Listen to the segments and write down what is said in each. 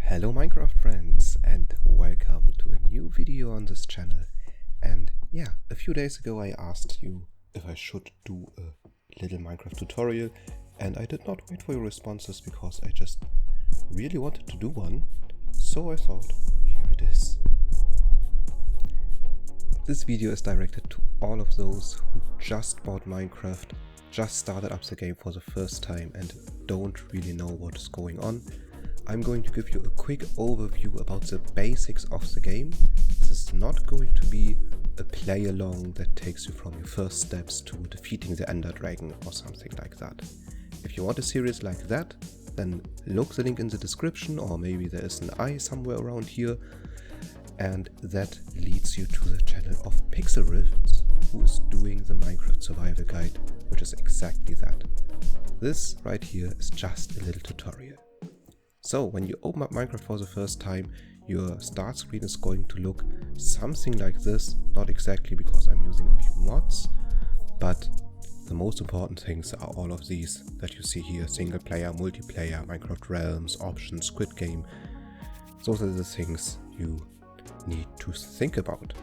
Hello Minecraft friends, and welcome to a new video on this channel. And yeah, a few days ago I asked you if I should do a little Minecraft tutorial, and I did not wait for your responses because I just really wanted to do one, so I thought, here it is. This video is directed to all of those who just bought Minecraft, just started up the game for the first time and don't really know what is going on. I'm going to give you a quick overview about the basics of the game. This is not going to be a play along that takes you from your first steps to defeating the Ender Dragon or something like that. If you want a series like that, then look the link in the description, or maybe there is an I somewhere around here, and that leads you to the channel of Pixlriffs, who is doing the Minecraft survival guide, which is exactly that. This right here is just a little tutorial. So when you open up Minecraft for the first time, your start screen is going to look something like this. Not exactly, because I'm using a few mods, but the most important things are all of these that you see here: single player, multiplayer, Minecraft realms, options, Squid game. Those are the things you need to think about.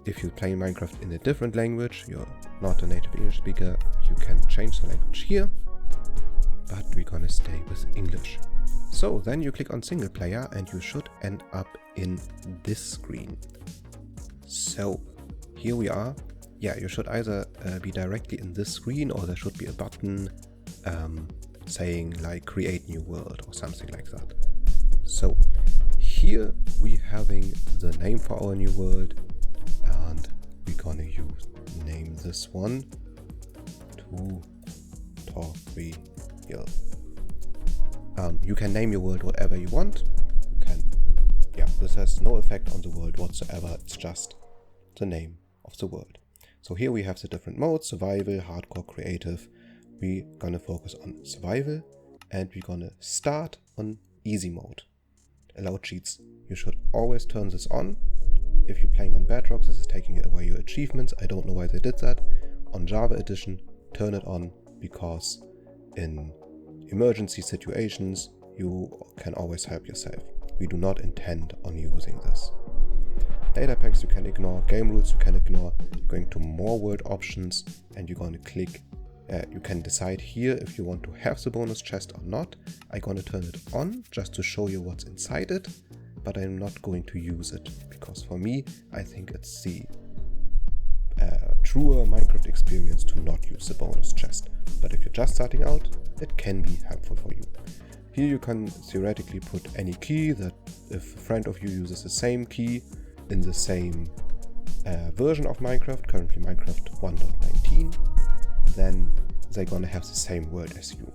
If you play Minecraft in a different language, you're not a native English speaker, you can change the language here, but we're gonna stay with English. So then you click on single player and you should end up in this screen. So here we are. Yeah, you should either be directly in this screen, or there should be a button saying like create new world or something like that. So here we having the name for our new world, and we're gonna name this one tutorial. You can name your world whatever you want. This has no effect on the world whatsoever, it's just the name of the world. So here we have the different modes: survival, hardcore, creative. We're gonna focus on survival, and we're gonna start on easy mode. Allow cheats. You should always turn this on. If you're playing on Bedrock, this is taking away your achievements. I don't know why they did that. On Java Edition, turn it on, because in emergency situations you can always help yourself. We do not intend on using this. Data packs you can ignore, game rules you can ignore. You're going to more world options, and you're going to click, you can decide here if you want to have the bonus chest or not. I'm going to turn it on just to show you what's inside it, but I'm not going to use it, because for me, I think it's the truer Minecraft experience to not use the bonus chest. But if you're just starting out, it can be helpful for you. Here you can theoretically put any key that if a friend of you uses the same key in the same version of Minecraft, currently Minecraft 1.19, then they're gonna have the same world as you.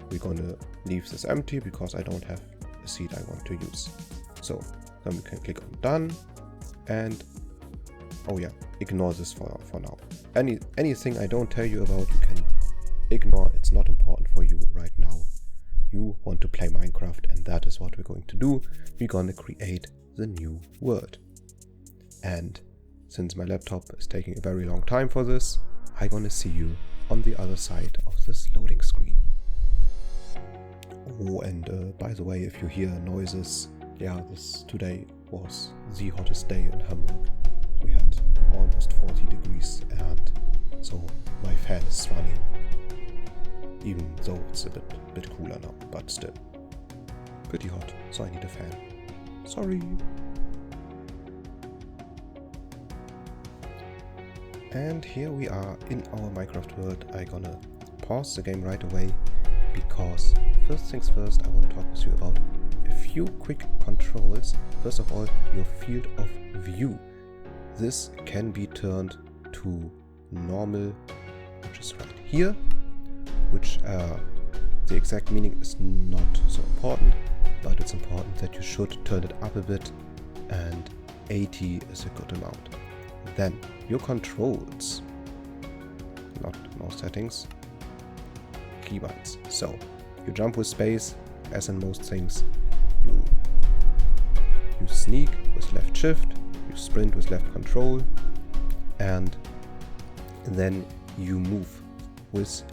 We're gonna leave this empty because I don't have a seed I want to use. So then we can click on done, and oh yeah, ignore this for now. Anything I don't tell you about, you can ignore. It's not important for you right now. You want to play Minecraft, and that is what we're going to do. We're gonna create the new world. And since my laptop is taking a very long time for this, I'm gonna see you on the other side of this loading screen. Oh, and by the way, if you hear noises, yeah, this today was the hottest day in Hamburg. We had almost 40 degrees, and so my fan is running, even though it's a bit cooler now, but still pretty hot, so I need a fan. Sorry. And here we are in our Minecraft world. I'm gonna pause the game right away, because first things first, I want to talk with you about a few quick controls. First of all, your field of view. This can be turned to normal, which is right here, which the exact meaning is not so important, but it's important that you should turn it up a bit, and 80 is a good amount. Then your controls, not mouse settings, keybinds. So you jump with space, as in most things. You sneak with left shift, you sprint with left control, and then you move with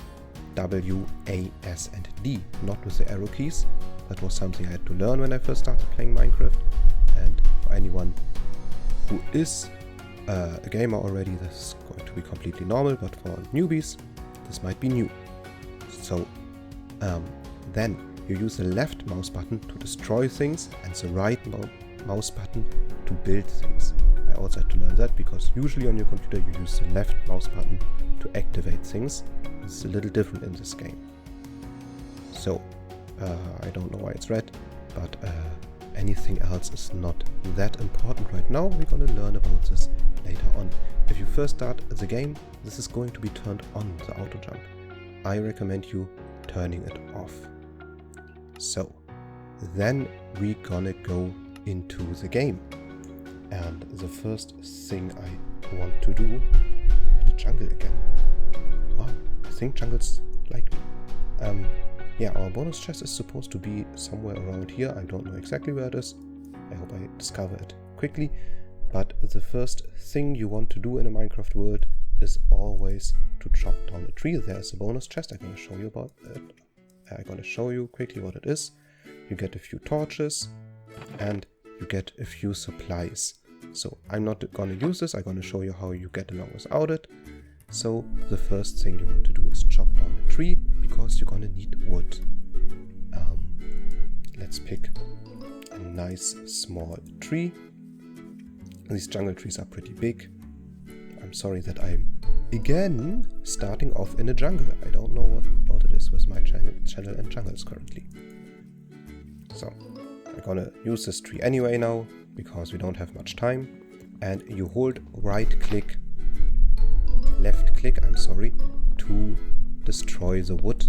W, A, S and D, not with the arrow keys. That was something I had to learn when I first started playing Minecraft. And for anyone who is a gamer already, this is going to be completely normal, but for newbies, this might be new. So then you use the left mouse button to destroy things and the right mouse button to build things. I also had to learn that because usually on your computer you use the left mouse button to activate things. It's a little different in this game. So I don't know why it's red, but anything else is not that important right now. We're gonna learn about this later on. If you first start the game, this is going to be turned on, the auto jump. I recommend you turning it off. So then we're gonna go into the game. And the first thing I want to do, the jungle again. Wow, I think jungles like me. Yeah, our bonus chest is supposed to be somewhere around here. I don't know exactly where it is. I hope I discover it quickly. But the first thing you want to do in a Minecraft world is always to chop down a tree. There's a bonus chest. I'm going to show you about it. I'm going to show you quickly what it is. You get a few torches and you get a few supplies. So I'm not going to use this. I'm going to show you how you get along without it. So the first thing you want to do is chop down a tree because you're going to need wood. Let's pick a nice small tree. These jungle trees are pretty big. I'm sorry that I'm again starting off in a jungle. I don't know what it is with my channel and jungles currently. So I'm gonna use this tree anyway now because we don't have much time. And you hold left click, to destroy the wood.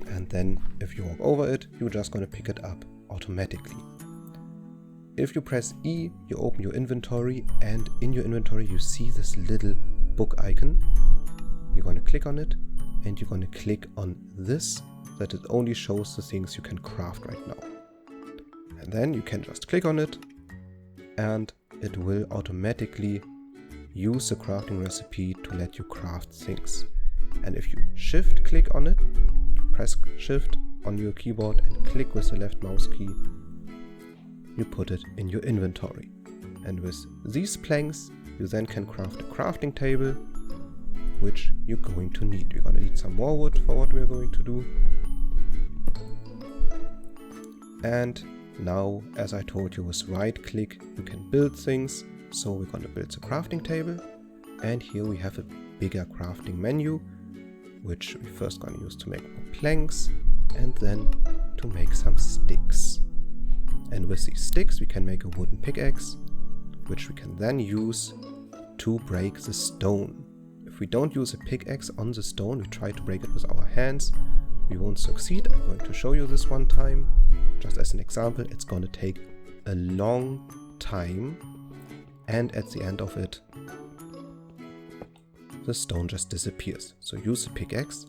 And then if you walk over it, you're just gonna pick it up automatically. If you press E, you open your inventory, and in your inventory you see this little book icon. You're going to click on it, and you're going to click on this, that it only shows the things you can craft right now. And then you can just click on it, and it will automatically use the crafting recipe to let you craft things. And if you shift click on it, press shift on your keyboard and click with the left mouse key, you put it in your inventory. And with these planks you then can craft a crafting table, which you're going to need. You're going to need some more wood for what we're going to do. And now, as I told you, with right click you can build things. So we're going to build the crafting table, and here we have a bigger crafting menu, which we're first going to use to make more planks and then to make some sticks. And with these sticks we can make a wooden pickaxe, which we can then use to break the stone. If we don't use a pickaxe on the stone, we try to break it with our hands, we won't succeed. I'm going to show you this one time. Just as an example, it's going to take a long time, and at the end of it, the stone just disappears. So use a pickaxe,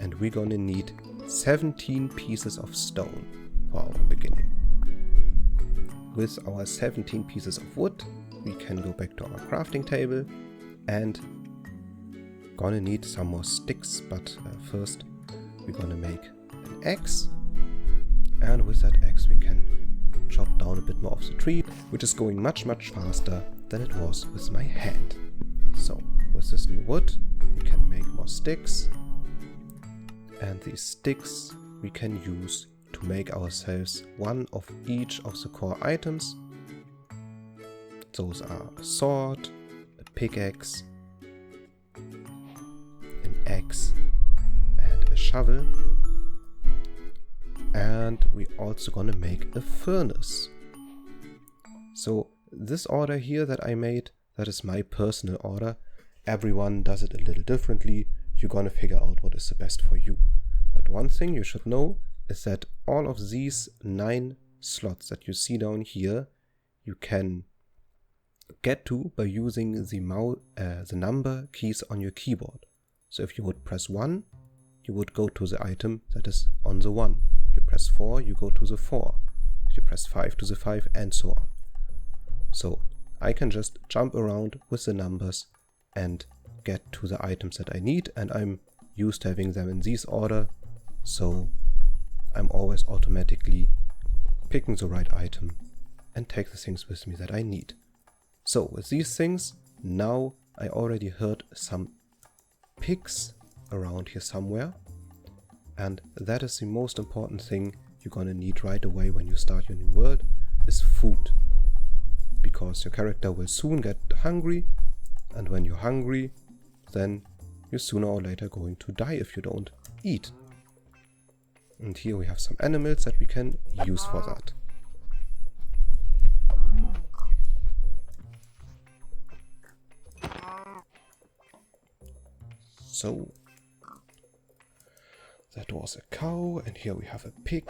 and we're going to need 17 pieces of stone for our beginning. With our 17 pieces of wood, we can go back to our crafting table and gonna need some more sticks, but first we're gonna make an axe, and with that axe we can chop down a bit more of the tree, which is going much faster than it was with my hand. So with this new wood we can make more sticks, and these sticks we can use to make ourselves one of each of the core items. Those are a sword, a pickaxe, an axe and a shovel. And we're also gonna make a furnace. So this order here that I made, that is my personal order. Everyone does it a little differently. You're gonna figure out what is the best for you. But one thing you should know is that all of these 9 slots that you see down here, you can get to by using the number keys on your keyboard. So if you would press 1, you would go to the item that is on the 1. You press 4, you go to the 4. If you press 5 to the 5, and so on. So I can just jump around with the numbers and get to the items that I need, and I'm used to having them in this order, so I'm always automatically picking the right item and take the things with me that I need. So with these things, now I already heard some pigs around here somewhere, and that is the most important thing you're gonna need right away when you start your new world, is food. Because your character will soon get hungry, and when you're hungry, then you're sooner or later going to die if you don't eat. And here we have some animals that we can use for that. So that was a cow, and here we have a pig.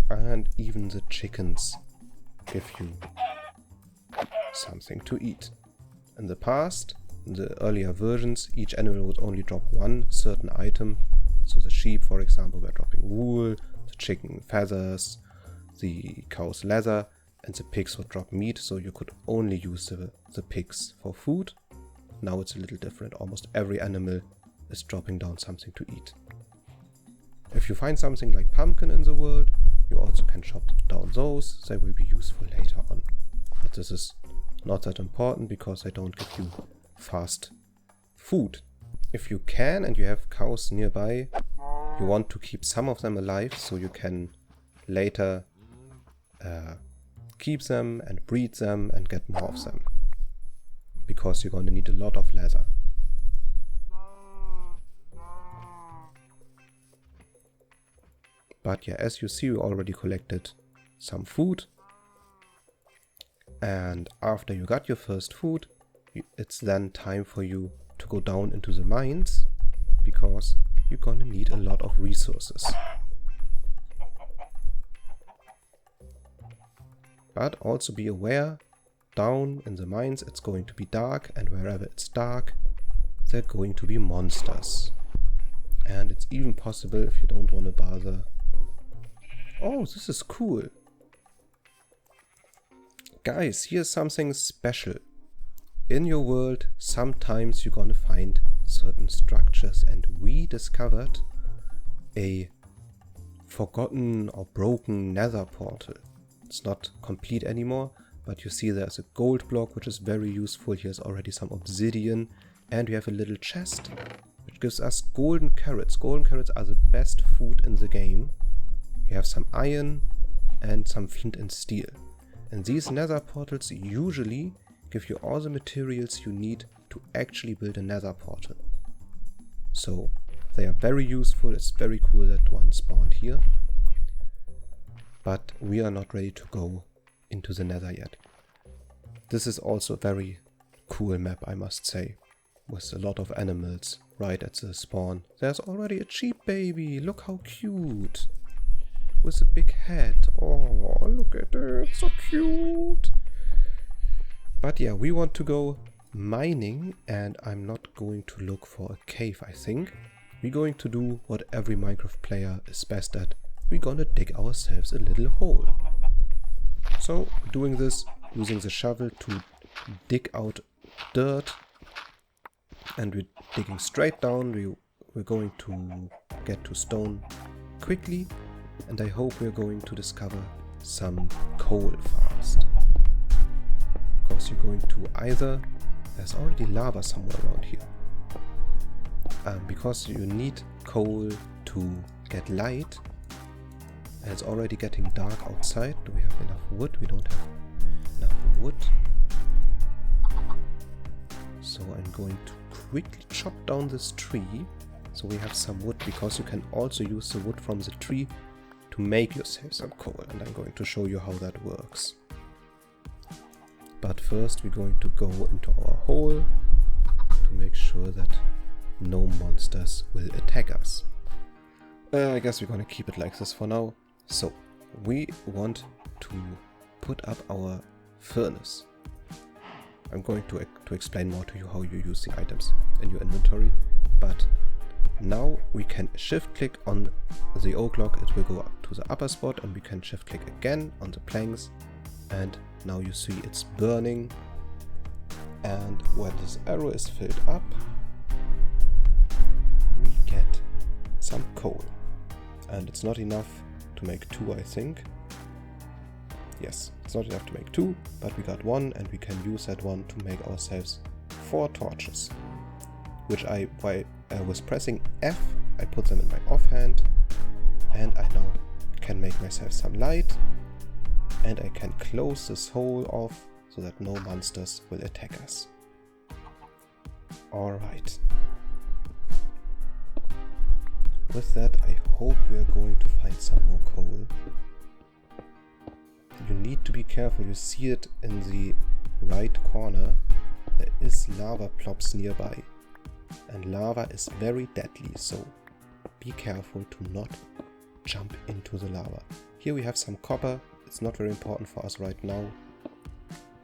And even the chickens give you something to eat. In the past, in the earlier versions, each animal would only drop one certain item. So the sheep, for example, were dropping wool, the chicken feathers, the cow's leather, and the pigs would drop meat, so you could only use the pigs for food. Now it's a little different. Almost every animal is dropping down something to eat. If you find something like pumpkin in the world, you also can chop down those. They will be useful later on. But this is not that important because they don't give you fast food. If you can and you have cows nearby, you want to keep some of them alive so you can later keep them and breed them and get more of them. Because you're going to need a lot of leather. But yeah, as you see, we already collected some food. And after you got your first food, it's then time for you to go down into the mines, because you're gonna need a lot of resources. But also be aware, down in the mines it's going to be dark, and wherever it's dark, there are going to be monsters. And it's even possible, if you don't want to bother... Oh, this is cool. Guys, here's something special. In your world, sometimes you're gonna find certain structures, and we discovered a forgotten or broken nether portal. It's not complete anymore, but you see there's a gold block, which is very useful. Here's already some obsidian, and we have a little chest, which gives us golden carrots. Golden carrots are the best food in the game. You have some iron and some flint and steel. And these nether portals usually give you all the materials you need to actually build a nether portal. So they are very useful. It's very cool that one spawned here. But we are not ready to go into the nether yet. This is also a very cool map, I must say, with a lot of animals right at the spawn. There's already a sheep baby. Look how cute. With a big head. Oh, look at it, so cute. But yeah, we want to go mining, and I'm not going to look for a cave, I think. We're going to do what every Minecraft player is best at. We're gonna dig ourselves a little hole. So, doing this, using the shovel to dig out dirt, and we're digging straight down. We're going to get to stone quickly. And I hope we're going to discover some coal fast. Because you're going to either... There's already lava somewhere around here. Because you need coal to get light. And it's already getting dark outside. Do we have enough wood? We don't have enough wood. So I'm going to quickly chop down this tree. So we have some wood, because you can also use the wood from the tree to make yourself some coal, and I'm going to show you how that works. But first we're going to go into our hole to make sure that no monsters will attack us. I guess we're gonna keep it like this for now. So we want to put up our furnace. I'm going to explain more to you how you use the items in your inventory, but now we can shift click on the oak log, it will go up to the upper spot, and we can shift click again on the planks, and Now you see it's burning, and when this arrow is filled up, we get some coal. And it's not enough to make 2, I think. Yes, it's not enough to make 2, but we got 1, and we can use that 1 to make ourselves 4 torches. Which while I was pressing F, I put them in my offhand, and I now can make myself some light, and I can close this hole off so that no monsters will attack us. Alright. With that, I hope we are going to find some more coal. You need to be careful, you see it in the right corner. There is lava plops nearby. And lava is very deadly, so be careful to not jump into the lava. Here we have some copper. It's not very important for us right now.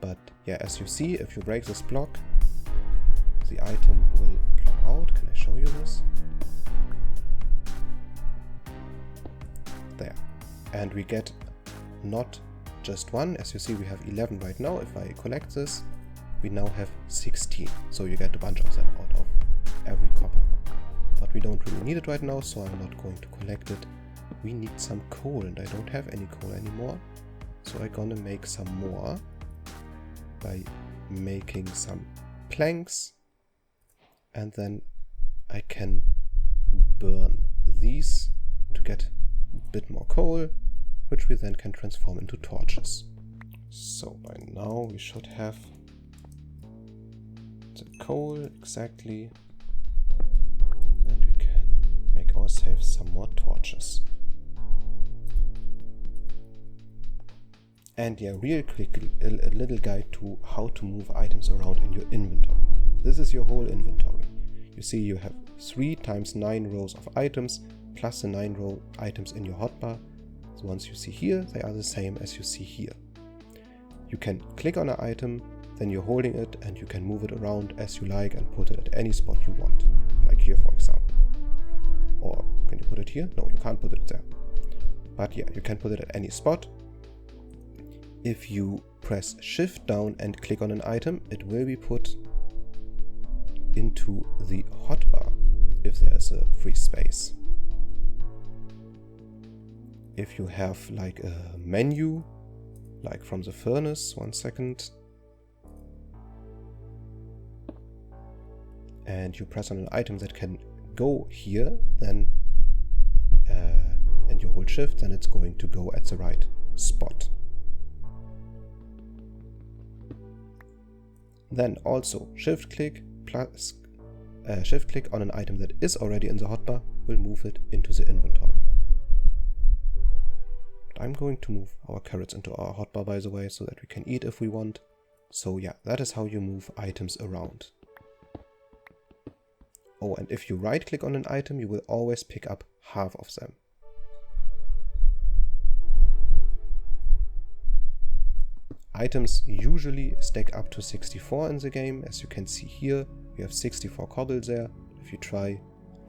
But yeah, as you see, if you break this block, the item will plop out. Can I show you this? There. And we get not just 1. As you see, we have 11 right now. If I collect this, we now have 16. So you get a bunch of them out of every copper. But we don't really need it right now, so I'm not going to collect it. We need some coal, and I don't have any coal anymore. So I'm gonna make some more by making some planks, and then I can burn these to get a bit more coal, which we then can transform into torches. So by now we should have the coal exactly, and we can make ourselves some more torches. And yeah, real quickly, a little guide to how to move items around in your inventory. This is your whole inventory. You see you have 3 times 9 rows of items, plus the 9 row items in your hotbar. The ones you see here, they are the same as you see here. You can click on an item, then you're holding it, and you can move it around as you like and put it at any spot you want. Like here, for example. Or can you put it here? No, you can't put it there. But yeah, you can put it at any spot. If you press Shift down and click on an item, it will be put into the hotbar if there is a free space. If you have like a menu, like from the furnace, 1 second, and you press on an item that can go here, then and you hold Shift, then it's going to go at the right spot. Then also shift click on an item that is already in the hotbar will move it into the inventory. I'm going to move our carrots into our hotbar, by the way, so that we can eat if we want. So yeah, that is how you move items around. Oh, and if you right click on an item, you will always pick up half of them. Items usually stack up to 64 in the game. As you can see here, we have 64 cobble there. If you try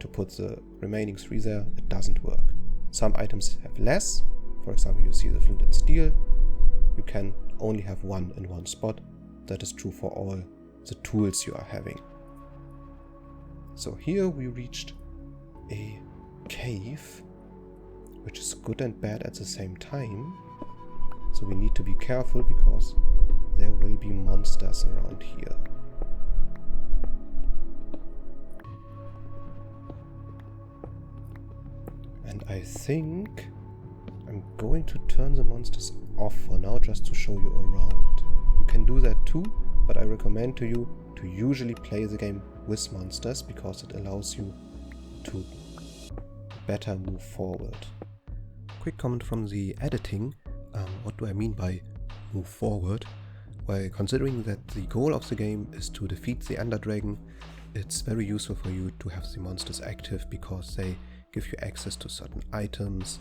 to put the remaining 3 there, it doesn't work. Some items have less. For example, you see the flint and steel. You can only have 1 in 1 spot. That is true for all the tools you are having. So here we reached a cave, which is good and bad at the same time. So we need to be careful because there will be monsters around here. And I think I'm going to turn the monsters off for now, just to show you around. You can do that too, but I recommend to you to usually play the game with monsters because it allows you to better move forward. Quick comment from the editing. What do I mean by move forward? Well, considering that the goal of the game is to defeat the Ender Dragon, it's very useful for you to have the monsters active because they give you access to certain items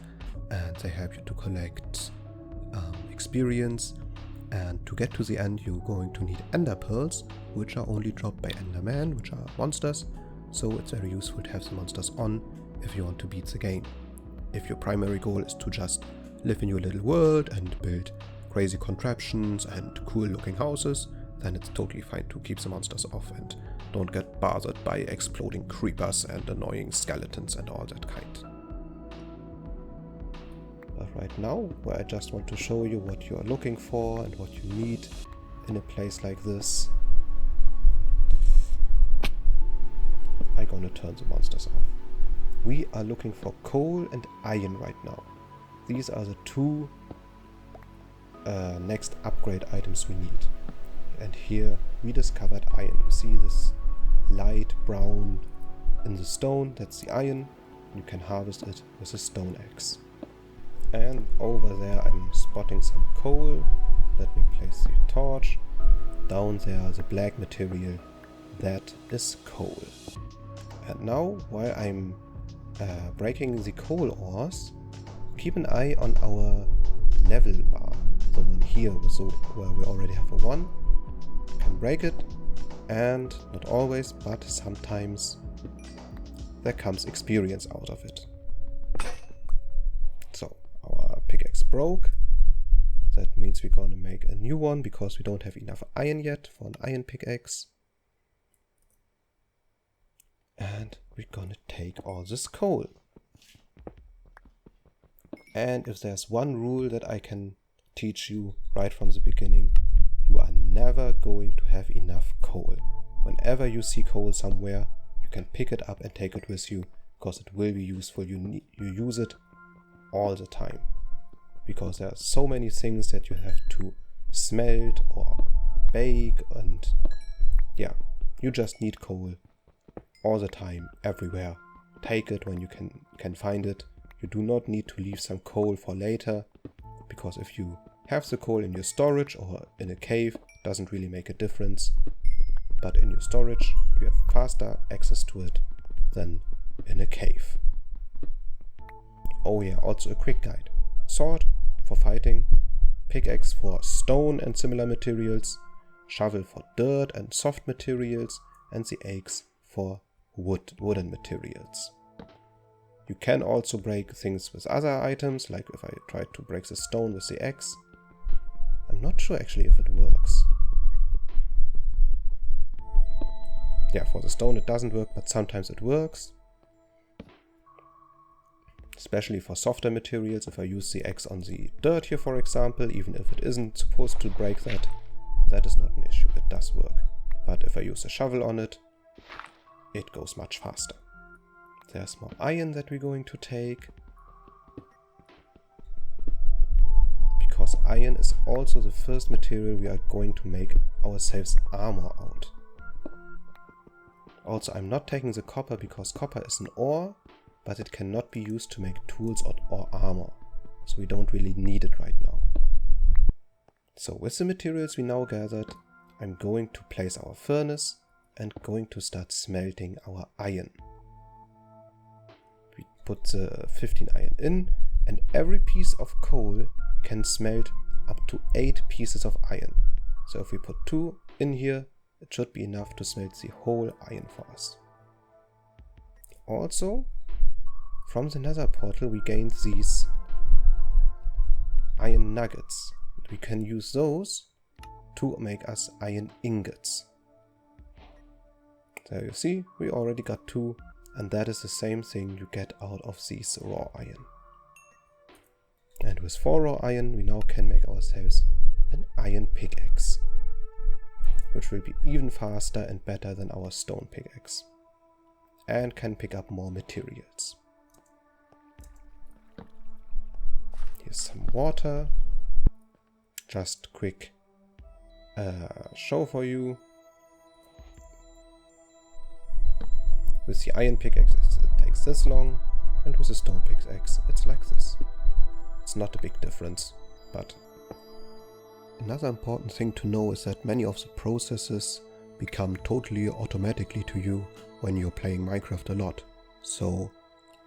and they help you to collect experience. And to get to the end, you're going to need Ender Pearls, which are only dropped by Enderman, which are monsters. So it's very useful to have the monsters on if you want to beat the game. If your primary goal is to just live in your little world and build crazy contraptions and cool looking houses, then it's totally fine to keep the monsters off and don't get bothered by exploding creepers and annoying skeletons and all that kind. But right now, where I just want to show you what you are looking for and what you need in a place like this, I'm gonna turn the monsters off. We are looking for coal and iron right now. These are the two next upgrade items we need. And here we discovered iron. You see this light brown in the stone, that's the iron. You can harvest it with a stone axe. And over there I'm spotting some coal. Let me place the torch. Down there the black material, that is coal. And now while I'm breaking the coal ores, keep an eye on our level bar, the one here where we already have a 1. You can break it, and not always, but sometimes there comes experience out of it. So our pickaxe broke. That means we're gonna make a new one because we don't have enough iron yet for an iron pickaxe. And we're gonna take all this coal. And if there's one rule that I can teach you right from the beginning, you are never going to have enough coal. Whenever you see coal somewhere, you can pick it up and take it with you, because it will be useful. You use it all the time, because there are so many things that you have to smelt or bake, and yeah, you just need coal all the time, everywhere. Take it when you can find it. You do not need to leave some coal for later, because if you have the coal in your storage or in a cave, it doesn't really make a difference. But in your storage, you have faster access to it than in a cave. Oh yeah, also a quick guide. Sword for fighting, pickaxe for stone and similar materials, shovel for dirt and soft materials, and the axe for wooden materials. You can also break things with other items, like if I tried to break the stone with the axe. I'm not sure actually if it works. Yeah, for the stone it doesn't work, but sometimes it works. Especially for softer materials, if I use the axe on the dirt here, for example, even if it isn't supposed to break that, that is not an issue, it does work. But if I use a shovel on it, it goes much faster. There's more iron that we're going to take, because iron is also the first material we are going to make ourselves armor out. Also, I'm not taking the copper because copper is an ore, but it cannot be used to make tools or armor, so we don't really need it right now. So with the materials we now gathered, I'm going to place our furnace and going to start smelting our iron. We put the 15 iron in, and every piece of coal can smelt up to 8 pieces of iron. So if we put 2 in here, it should be enough to smelt the whole iron for us. Also, from the nether portal we gained these iron nuggets. We can use those to make us iron ingots. There you see, we already got 2, and that is the same thing you get out of these raw iron. And with 4 raw iron we now can make ourselves an iron pickaxe, which will be even faster and better than our stone pickaxe, and can pick up more materials. Here's some water. Just quick show for you. With the iron pickaxe it takes this long, and with the stone pickaxe it's like this. It's not a big difference, but another important thing to know is that many of the processes become totally automatically to you when you're playing Minecraft a lot. So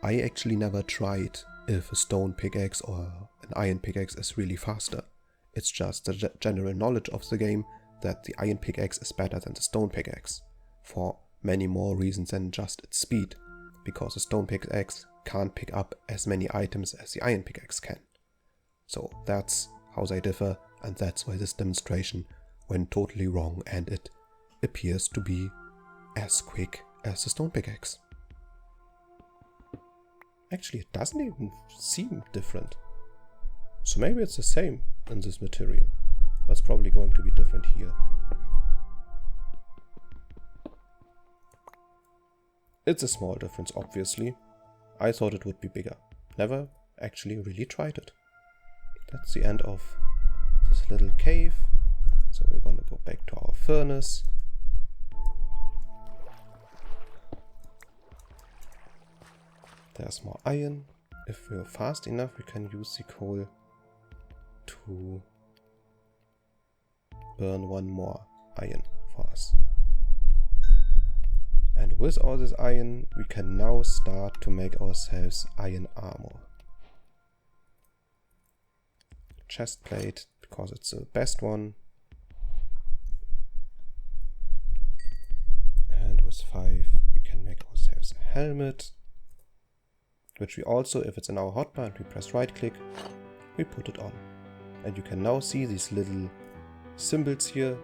I actually never tried if a stone pickaxe or an iron pickaxe is really faster. It's just the general knowledge of the game that the iron pickaxe is better than the stone pickaxe, for many more reasons than just its speed, because the stone pickaxe can't pick up as many items as the iron pickaxe can. So that's how they differ, and that's why this demonstration went totally wrong and it appears to be as quick as the stone pickaxe. Actually, it doesn't even seem different. So maybe it's the same in this material, but it's probably going to be different here. It's a small difference, obviously. I thought it would be bigger. Never actually really tried it. That's the end of this little cave. So we're going to go back to our furnace. There's more iron. If we're fast enough, we can use the coal to burn one more iron for us. And with all this iron, we can now start to make ourselves iron armor. Chest plate, because it's the best one. And with 5, we can make ourselves a helmet. Which we also, if it's in our hotbar and we press right click, we put it on. And you can now see these little symbols here.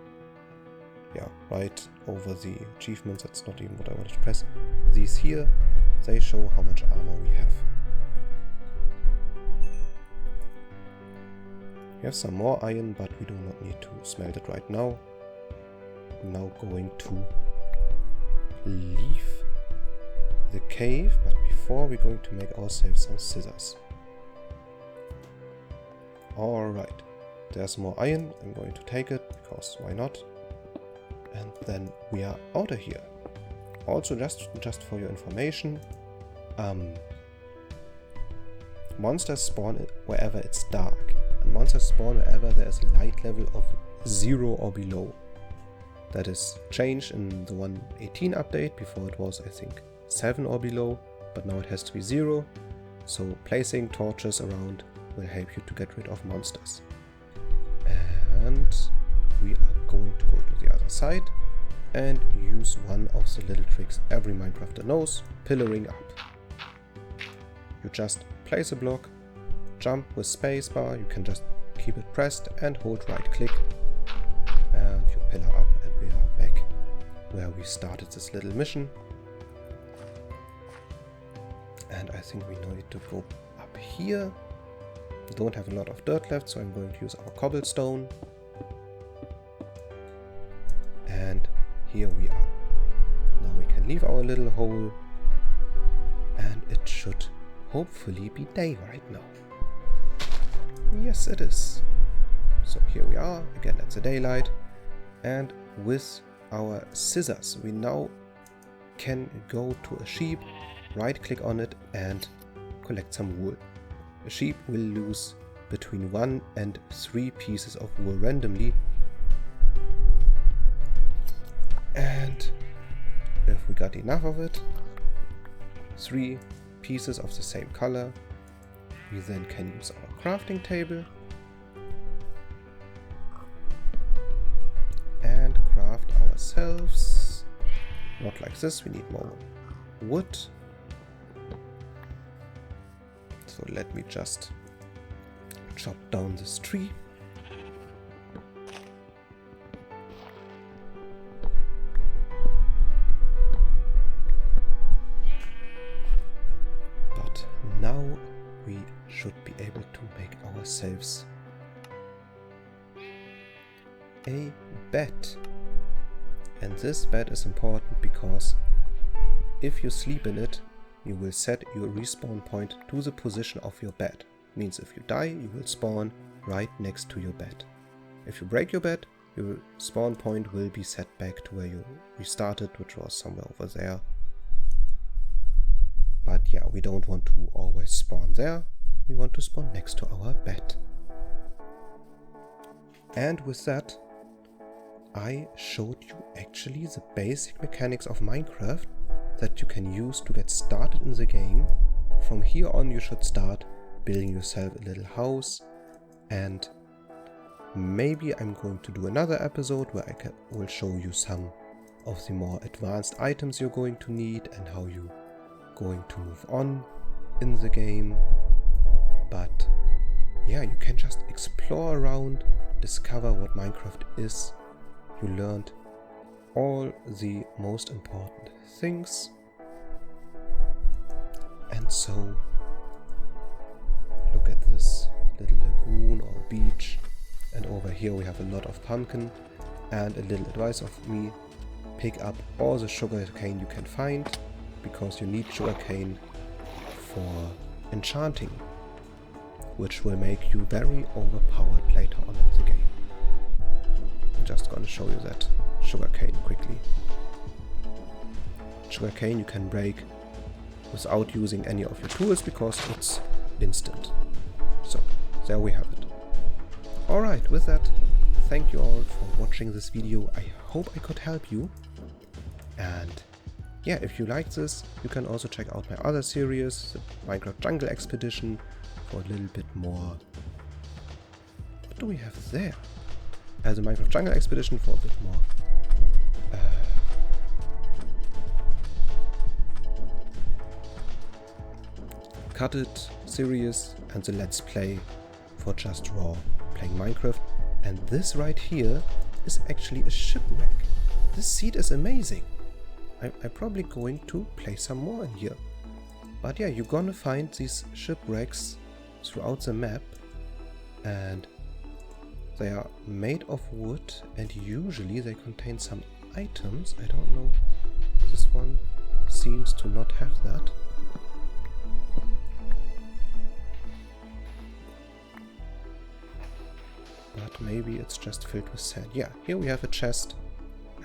Yeah, right over the achievements, that's not even what I wanted to press. These here, they show how much armor we have. We have some more iron, but we do not need to smelt it right now. I'm now going to leave the cave, but before we're going to make ourselves some scissors. Alright, there's more iron, I'm going to take it, because why not? And then we are out of here. Also, just for your information, monsters spawn wherever it's dark, and monsters spawn wherever there is a light level of 0 or below. That is changed in the 1.18 update. Before it was, I think, 7 or below, but now it has to be 0. So placing torches around will help you to get rid of monsters. And we are going to go to the other side and use one of the little tricks every Minecrafter knows, pillaring up. You just place a block, jump with spacebar, you can just keep it pressed and hold right click, and you pillar up, and we are back where we started this little mission. And I think we need to go up here. We don't have a lot of dirt left, so I'm going to use our cobblestone. And here we are. Now we can leave our little hole, and it should hopefully be day right now. Yes, it is. So here we are, again at the daylight, and with our scissors we now can go to a sheep, right click on it and collect some wool. A sheep will lose between 1 and 3 pieces of wool randomly. And if we got enough of it, 3 pieces of the same color, we then can use our crafting table and craft ourselves, not like this, we need more wood. So let me just chop down this tree. But now we should be able to make ourselves a bed. And this bed is important because if you sleep in it, you will set your respawn point to the position of your bed. Means if you die, you will spawn right next to your bed. If you break your bed, your spawn point will be set back to where you restarted, which was somewhere over there. But yeah, we don't want to always spawn there. We want to spawn next to our bed. And with that, I showed you actually the basic mechanics of Minecraft that you can use to get started in the game. From here on you should start building yourself a little house, and maybe I'm going to do another episode where I will show you some of the more advanced items you're going to need and how you're going to move on in the game. But yeah, you can just explore around, discover what Minecraft is. You learned all the most important things. And so, look at this little lagoon or beach. And over here we have a lot of pumpkin. And a little advice of me, pick up all the sugar cane you can find, because you need sugar cane for enchanting, which will make you very overpowered later on in the game. I'm just gonna show you that sugar cane quickly. Sugar cane you can break without using any of your tools because it's instant. So, there we have it. Alright, with that, thank you all for watching this video. I hope I could help you. And yeah, if you like this, you can also check out my other series, the Minecraft Jungle Expedition, for a little bit more. What do we have there? As a Minecraft Jungle Expedition for a bit more. Cut It series and the Let's Play for just raw playing Minecraft. And this right here is actually a shipwreck. This seed is amazing. I'm probably going to play some more in here. But yeah, you're gonna find these shipwrecks throughout the map. And they are made of wood and usually they contain some items. I don't know. This one seems to not have that. But maybe it's just filled with sand. Yeah, here we have a chest.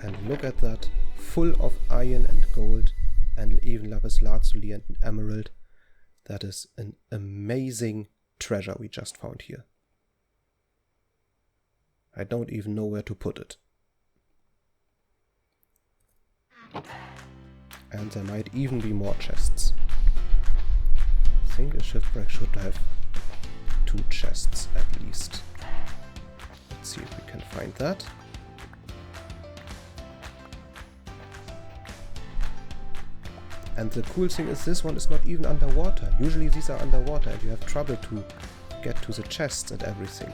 And look at that. Full of iron and gold. And even lapis lazuli and an emerald. That is an amazing treasure we just found here. I don't even know where to put it. And there might even be more chests. I think a shipwreck should have 2 chests at least. Let's see if we can find that. And the cool thing is this one is not even underwater. Usually these are underwater and you have trouble to get to the chests and everything.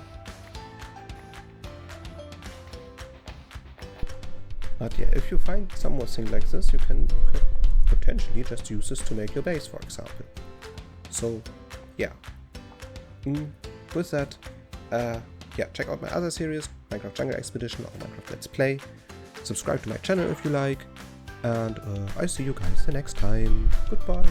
But yeah, if you find something like this, you could potentially just use this to make your base, for example. So yeah. With that, yeah, check out my other series, Minecraft Jungle Expedition or Minecraft Let's Play. Subscribe to my channel if you like. And I see you guys the next time. Goodbye.